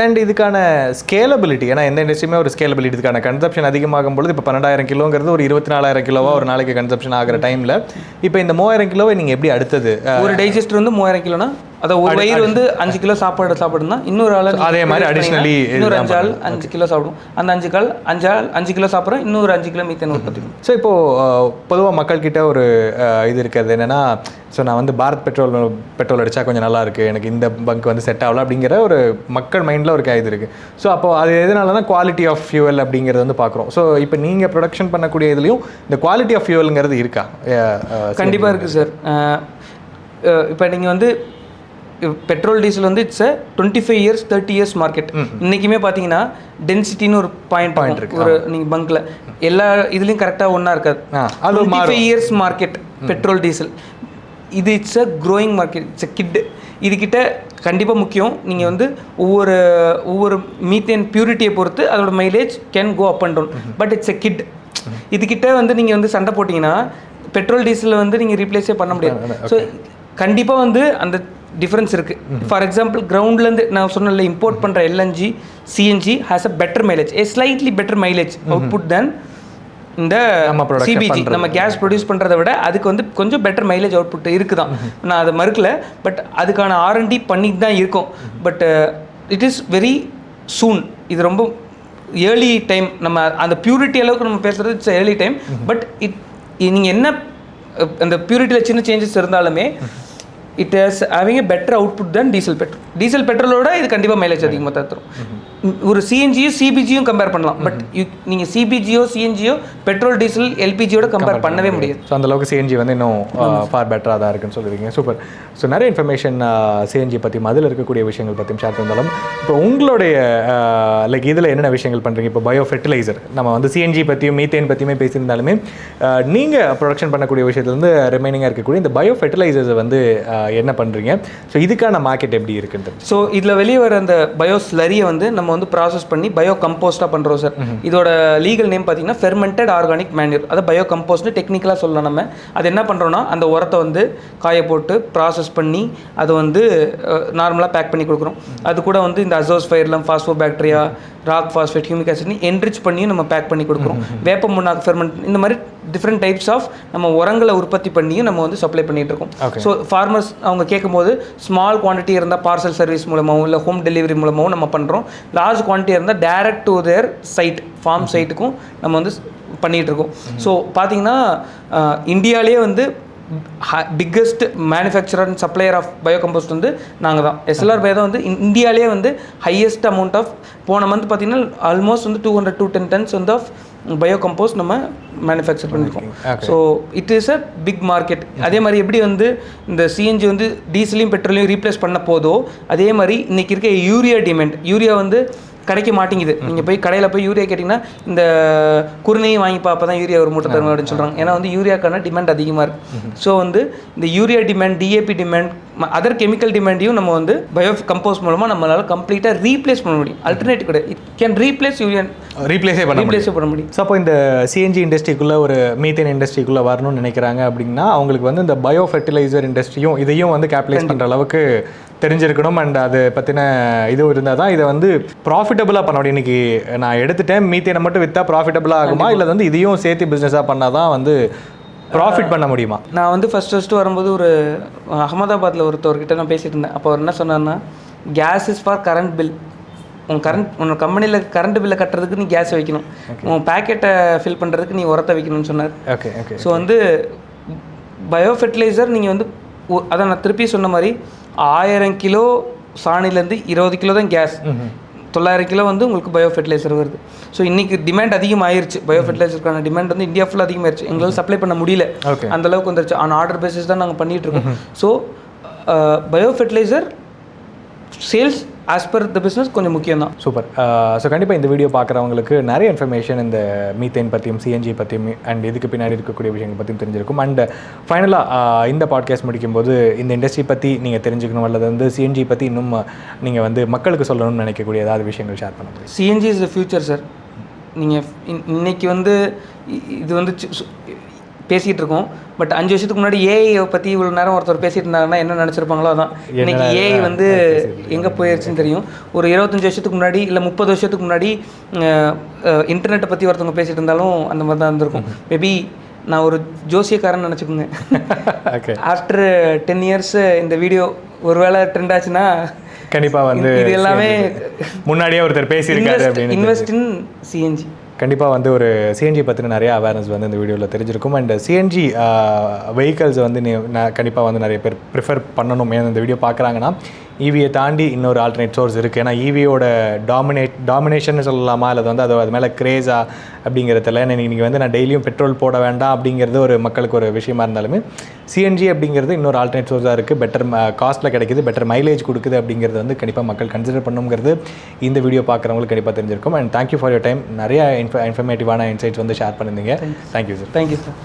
And இதுக்கான scalability, ஏன்னா எந்த இண்டஸ்ட்ரியுமே ஒரு ஸ்கேலபிலிட்டி, இதுக்கான கன்சப்ஷன் அதிகமாகும் பொழுது இப்போ 12,000 கிலோங்கிறது ஒரு 24,000 கிலோவாக ஒரு நாளைக்கு கன்சப்ஷன் ஆகிற டைமில் இப்போ இந்த 3,000 கிலோவை நீங்கள் எப்படி அடுத்தது ஒரு டைஜஸ்டர் வந்து 3,000 கிலோனா அதை ஒரு வயிறு வந்து 5 கிலோ சாப்பிடுனா இன்னொரு ஆள் அதே மாதிரி அடிஷ்னலி இன்னொரு 5 ஆள் 5 கிலோ சாப்பிடும். அந்த 5 கிலோ சாப்பிட்றோம், இன்னொரு 5 கிலோ மீத்தேன் உற்பத்தி. ஸோ இப்போது பொதுவாக மக்கள்கிட்ட ஒரு இது இருக்கிறது என்னென்னா, ஸோ நான் வந்து பாரத் பெட்ரோல் அடித்தா கொஞ்சம் நல்லா இருக்குது, எனக்கு இந்த பங்க் வந்து செட் ஆகலாம் அப்படிங்கிற ஒரு மக்கள் மைண்டில் ஒரு இது இருக்குது. ஸோ அப்போது அது எதனால தான் குவாலிட்டி ஆஃப் ஃபியூவல் அப்படிங்கிறது வந்து பார்க்குறோம். ஸோ இப்போ நீங்கள் ப்ரொடக்ஷன் பண்ணக்கூடிய இதுலேயும் இந்த குவாலிட்டி ஆஃப் ஃபியூவலுங்கிறது இருக்கா? கண்டிப்பாக இருக்குது சார். இப்போ நீங்கள் வந்து பெட்ரோல் டீசல் வந்து இட்ஸ் 25 இயர்ஸ் 30 இயர்ஸ் மார்க்கெட். இன்றைக்குமே பார்த்தீங்கன்னா டென்சிட்டின்னு ஒரு பாயிண்ட் இருக்கு ஒரு நீங்கள் பங்க்கில் எல்லா இதுலேயும் கரெக்டாக ஒன்றா இருக்காது. 25 இயர்ஸ் மார்க்கெட் பெட்ரோல் டீசல். இது it's a growing market, it's a kit. இதுக்கிட்ட கண்டிப்பாக முக்கியம். நீங்கள் வந்து ஒவ்வொரு மீத்தேன் பியூரிட்டியை பொறுத்து அதோட mileage can go up and down, but it's a kit. இதுக்கிட்ட வந்து நீங்கள் வந்து சண்டை போட்டிங்கன்னா பெட்ரோல் டீசலில் வந்து நீங்கள் ரீப்ளேஸே பண்ண முடியாது. ஸோ கண்டிப்பாக வந்து அந்த டிஃப்ரென்ஸ் இருக்குது. ஃபார் எக்ஸாம்பிள் கிரவுண்ட்லேருந்து நான் சொன்னல இம்போர்ட் பண்ணுற LNG CNG has a better mileage, a slightly better mileage output than இந்த சிபிஜி. நம்ம கேஸ் ப்ரொடியூஸ் பண்ணுறதை விட அதுக்கு வந்து கொஞ்சம் பெட்டர் மைலேஜ் அவுட்புட் இருக்குதான், நான் அதை மறுக்கல. பட் அதுக்கான R&D பண்ணிட்டு தான் இருக்கும். But it is very soon. இது ரொம்ப ஏர்லி டைம். நம்ம அந்த பியூரிட்டி அளவுக்கு நம்ம பேசுகிறது இட்ஸ் ஏர்லி டைம். பட் நீங்கள் என்ன அந்த பியூரிட்டியில் சின்ன சேஞ்சஸ் இருந்தாலுமே it is having a better output than diesel பெட்ரோலோட இது கண்டிப்பாக மைலேஜ் அதிகமாக தான் தரும். ஒரு சிஎன்ஜியும் சிபிஜியும் கம்பேர் பண்ணலாம். பட் நீங்கள் சிபிஜியோ சிஎன்ஜியோ பெட்ரோல் டீசல் எல்பிஜியோட கம்பேர் பண்ணவே முடியாது. ஸோ அந்தளவுக்கு சிஎன்ஜி வந்து இன்னும் ஃபார் பெட்டராக தான் இருக்குன்னு சொல்லுவீங்க. சூப்பர். ஸோ நிறைய இன்ஃபர்மேஷன் சிஎன்ஜி பற்றியும் அதில் இருக்கக்கூடிய விஷயங்கள் பற்றியும் ஷேர் பண்ணாலும், இப்போ உங்களுடைய லைக் இதில் என்னென்ன விஷயங்கள் பண்ணுறீங்க? இப்போ பயோ ஃபெர்டிலைசர் நம்ம வந்து சிஎன்ஜி பற்றியும் மீத்தேன் பற்றியுமே பேசியிருந்தாலுமே நீங்கள் ப்ரொடக்ஷன் பண்ணக்கூடிய விஷயத்துலேருந்து ரிமைனிங்காக இருக்கக்கூடிய இந்த பயோ ஃபெர்டிலைசர்ஸை வந்து என்ன பண்ணுறீங்க? ஸோ இதுக்கான மார்க்கெட் எப்படி இருக்குன்றது. ஸோ இதில் வெளியே வர அந்த பயோ ஸ்லரியை வந்து நம்ம வந்து ப்ராசஸ் பண்ணி பயோ கம்போஸ்ட்டாக பண்ணுறோம் சார். இதோட லீகல் நேம் பார்த்தீங்கன்னா ஃபெர்மெண்டட் ஆர்கானிக் மேன்யூர். அதை பயோ கம்போஸ்ட்னு டெக்னிக்கலாக சொல்லலாம். நம்ம அது என்ன பண்ணுறோன்னா அந்த உரத்தை வந்து காய போட்டு ப்ராசஸ் பண்ணி அதை வந்து நார்மலாக பேக் பண்ணி கொடுக்குறோம். அது கூட வந்து இந்த azospirillum, phosphobacteria, rock phosphate, humic ஆசிட்னு என்ரிச் பண்ணியும் நம்ம பேக் பண்ணி கொடுக்குறோம். வேப்ப முன்னாக்கு ஃபெர்மெண்ட், இந்த மாதிரி டிஃப்ரெண்ட் டைப்ஸ் ஆஃப் நம்ம உரங்களை உற்பத்தி பண்ணியும் நம்ம வந்து சப்ளை பண்ணிகிட்டு இருக்கோம். ஸோ ஃபார்மர்ஸ் அவங்க கேட்கும்போது ஸ்மால் குவான்டிட்டி இருந்தால் பார்சல் சர்வீஸ் மூலமாகவும் இல்லை ஹோம் டெலிவரி மூலமாகவும் நம்ம பண்ணுறோம். லார்ஜ் குவான்டிட்டி இருந்தால் direct to their side, farm சைட்டுக்கும் நம்ம வந்து பண்ணிகிட்டு இருக்கோம். ஸோ பார்த்தீங்கன்னா இந்தியாவிலே வந்து biggest manufacturer and supplier of biocompost வந்து நாங்கள் தான். எஸ்எல்ஆர் பயோ வந்து இந்தியாவிலே வந்து ஹையஸ்ட் அமௌண்ட் ஆஃப் போன மந்த் பார்த்தீங்கன்னா ஆல்மோஸ்ட் வந்து 200 to 10 tons வந்து ஆஃப் பயோ கம்போஸ்ட் நம்ம மேனுஃபேக்சர் பண்ணியிருக்கோம். So it is a big market. அதே மாதிரி எப்படி வந்து இந்த சிஎன்ஜி வந்து டீசலையும் பெட்ரோலையும் ரீப்ளேஸ் பண்ண போதோ அதே மாதிரி இன்றைக்கி இருக்க யூரியா வந்து கிடைக்க மாட்டேங்குது. நீங்கள் போய் கடையில் போய் யூரியா கேட்டிங்கன்னா இந்த குருணையும் வாங்கி பார்ப்ப தான் யூரியா ஒரு மூட்டை தரும் அப்படின்னு சொல்கிறாங்க. ஏன்னா வந்து யூரியாக்கான டிமாண்ட் அதிகமாக இருக்குது. ஸோ வந்து இந்த urea demand, DAP demand, other chemical டிமாண்டையும் நம்ம வந்து பயோ கம்போஸ்ட் மூலமாக நம்மளால் கம்ப்ளீட்டாக ரீப்ளேஸ் பண்ண முடியும். அல்டர்னேட்டிவ் கிடையாது. இட் கேன் ரீப்ளேஸ் யூரியா, ரீப்ளேஸே பண்ண முடியும். ஸோ அப்போ இந்த சிஎன்ஜி இண்டஸ்ட்ரிக்குள்ளே ஒரு மீத்தேன் இண்டஸ்ட்ரிக்குள்ளே வரணும்னு நினைக்கிறாங்க அப்படின்னா அவங்களுக்கு வந்து இந்த பயோ ஃபெர்டிலைசர் இண்டஸ்ட்ரியும் இதையும் வந்து கேபிட்டலைஸ் பண்ணுற அளவுக்கு தெரிஞ்சிருக்கணும். அண்ட் அது பற்றின இது இருந்தால் தான் இதை வந்து ப்ராஃபிட்டபுளாக பண்ண முடியும். இன்றைக்கி நான் எடுத்துட்டேன், மீத்தேனை மட்டும் விற்றா ப்ராஃபிட்டபுளாக ஆகுமா, இல்லை வந்து இதையும் சேர்த்து பிஸ்னஸாக பண்ணால் தான் வந்து ப்ராஃபிட் பண்ண முடியுமா? நான் வந்து ஃபஸ்ட்டு வரும்போது ஒரு அகமதாபாத்தில் ஒருத்தவர்கிட்ட நான் பேசிகிட்டு இருந்தேன். அப்போ அவர் என்ன சொன்னார்னா, case is for current bill. உன்னோட கம்பெனியில் கரண்ட் பில்லை கட்டுறதுக்கு நீ கேஸ் வைக்கணும், உன் பேக்கெட்டை ஃபில் பண்ணுறதுக்கு நீ உரத்தை வைக்கணும்னு சொன்னார். ஓகே. ஸோ வந்து பயோ ஃபெர்டிலைசர் நீங்கள் வந்து அதை நான் திருப்பி சொன்ன மாதிரி 1000 கிலோ சாணிலேருந்து 20 கிலோ தான் கேஸ், 900 கிலோ வந்து உங்களுக்கு பயோ ஃபெர்டிலைசர் வருது. ஸோ இன்றைக்கி டிமாண்ட் அதிகமாகிருச்சு. பயோ ஃபெர்டிலைசருக்கான டிமாண்ட் வந்து இந்தியா ஃபுல்லாக அதிகமாகிருச்சு. எங்களால் சப்ளை பண்ண முடியல, அந்தளவுக்கு வந்துருச்சு. ஆன் ஆர்டர் பேசிஸ் தான் நாங்கள் பண்ணிகிட்ருக்கோம். So bio fertiliser sales as per the business கொஞ்சம் முக்கியம் தான். சூப்பர். ஸோ கண்டிப்பாக இந்த வீடியோ பார்க்குறவங்களுக்கு நிறைய இன்ஃபர்மேஷன் இந்த மீத்தேன் பற்றியும் சிஎன்ஜி பற்றியும் அண்ட் இதுக்கு பின்னாடி இருக்கக்கூடிய விஷயங்கள் பற்றியும் தெரிஞ்சிருக்கும். அண்ட் ஃபைனலாக இந்த பாட்காஸ்ட் முடிக்கும்போது இந்த இண்டஸ்ட்ரி பற்றி நீங்கள் தெரிஞ்சுக்கணும் அல்லது வந்து சிஎன்ஜி பற்றி இன்னும் நீங்கள் வந்து மக்களுக்கு சொல்லணும்னு நினைக்கக்கூடிய ஏதாவது விஷயங்கள் ஷேர் பண்ண முடியும்? CNG is the future sir. நீங்கள் இன்னைக்கு வந்து இது வந்து பேசிகிட்டு இருக்கோம். பட் 5 வருஷத்துக்கு முன்னாடி ஏஐ பற்றி இவ்வளோ நேரம் ஒருத்தர் பேசிட்டு இருந்தாங்கன்னா என்ன நினச்சிருப்பாங்களோ அதான். இன்னைக்கு ஏஐ வந்து எங்கே போயிடுச்சுன்னு தெரியும். ஒரு 25 வருஷத்துக்கு முன்னாடி இல்லை 30 வருஷத்துக்கு முன்னாடி இன்டர்நெட்டை பற்றி ஒருத்தவங்க பேசிகிட்டு இருந்தாலும் அந்த மாதிரி தான் இருந்திருக்கும். மேபி நான் ஒரு ஜோசியக்காரன் நினச்சிக்கோங்க. ஓகே, ஆஃப்டர் 10 இயர்ஸ் இந்த வீடியோ ஒருவேளை ட்ரெண்ட் ஆச்சுன்னா கண்டிப்பாக வந்து இது எல்லாமே முன்னாடியே ஒருத்தர் பேசியிருக்காரு அப்படின்னு. Invest in CNG. கண்டிப்பாக வந்து ஒரு சிஎன்ஜி பற்றின நிறைய அவேர்னஸ் வந்து இந்த வீடியோவில் தெரிஞ்சிருக்கும். அண்ட் சிஎன்ஜி வெஹிக்கல்ஸ் வந்து நான் கண்டிப்பாக வந்து நிறைய பேர் ப்ரிஃபர் பண்ணணும். ஏன்னா இந்த வீடியோ பார்க்குறாங்கன்னா ஈவியை தாண்டி இன்னொரு ஆல்டர்னேட் சோர்ஸ் இருக்குது. ஏன்னா ஈவியோட டாமினேஷன் சொல்லலாமா, அல்லது வந்து அது மேலே கிரேஸா அப்படிங்கிறதுல இன்றைக்கி வந்து நான் டெய்லியும் பெட்ரோல் போட வேண்டாம் அப்படிங்கிறது ஒரு மக்களுக்கு ஒரு விஷயமா இருந்தாலுமே சிஎன்ஜி அப்படிங்கிறது இன்னொரு ஆல்டர்னேட் சோர்ஸாக இருக்குது. பெட்டர் காஸ்ட்டில் கிடைக்குது, பெட்டர் மைலேஜ் கொடுக்குது அப்படிங்கிறது வந்து கண்டிப்பாக மக்கள் கன்சிடர் பண்ணுங்கிறது இந்த வீடியோ பார்க்குறவங்களுக்கு கண்டிப்பாக தெரிஞ்சிருக்கும். And thank you for your time. நிறைய இன்ஃபர்மேட்டிவான இன்சைட்ஸ் வந்து ஷேர் பண்ணியிருந்தீங்க. Thank you sir. Thank you sir.